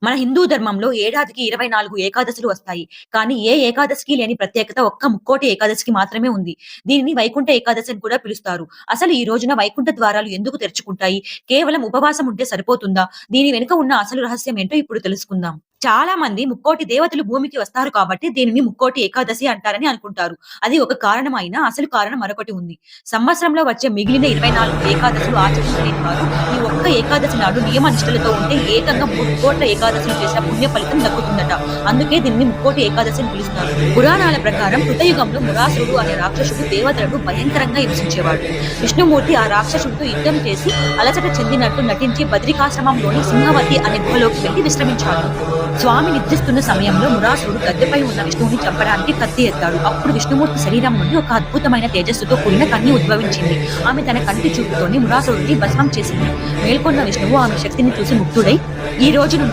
మన హిందూ ధర్మంలో ఏడాదికి 24 ఏకాదశులు వస్తాయి. కానీ ఏ ఏకాదశికి లేని ప్రత్యేకత ఒక్క ముక్కోటి ఏకాదశికి మాత్రమే ఉంది. దీనిని వైకుంఠ ఏకాదశి అని కూడా పిలుస్తారు. అసలు ఈ రోజున వైకుంఠ ద్వారాలు ఎందుకు తెరుచుకుంటాయి? కేవలం ఉపవాసం ఉంటే సరిపోతుందా? దీని వెనుక ఉన్న అసలు రహస్యం ఏంటో ఇప్పుడు తెలుసుకుందాం. చాలా మంది ముక్కోటి దేవతలు భూమికి వస్తారు కాబట్టి దీనిని ముక్కోటి ఏకాదశి అంటారని అనుకుంటారు. అది ఒక కారణం అయినా అసలు కారణం మరొకటి ఉంది. సంవత్సరంలో వచ్చే మిగిలిన 24 ఏకాదశులు ఆచరించలేని వారు ఈ ఒక్క ఏకాదశి నాడు నియమ నిష్ఠలతో ఉంటే ఏకంగా 3 కోట్ల ఏకాదశులు చేసిన పుణ్య ఫలితం దక్కుతుందట. అందుకే దీనిని ముక్కోటి ఏకాదశి అని పిలుస్తారు. పురాణాల ప్రకారం కృతయుగంలో మురాసురుడు అనే రాక్షసుడు దేవతలను భయంకరంగా హింసించేవాడు. విష్ణుమూర్తి ఆ రాక్షసుడితో యుద్ధం చేసి అలసట చెందినట్టు నటించి బద్రికాశ్రమంలోని సింహవతి అనే గుహలోకి వెళ్లి విశ్రమించాడు. స్వామి నిద్రిస్తున్న సమయంలో మురాసురుడు గద్దెపై ఉన్న విష్ణువుని చంపడానికి కత్తి ఎత్తాడు. అప్పుడు విష్ణుమూర్తి శరీరం నుండి ఒక అద్భుతమైన తేజస్సుతో కూడిన కన్య ఉద్భవించింది. ఆమె తన కంటి చూపుతోని మురాసురుడిని భస్మం చేసింది. మేల్కొన్న విష్ణువు ఆమె శక్తిని చూసి ముగ్ధుడై ఈ రోజు నుండి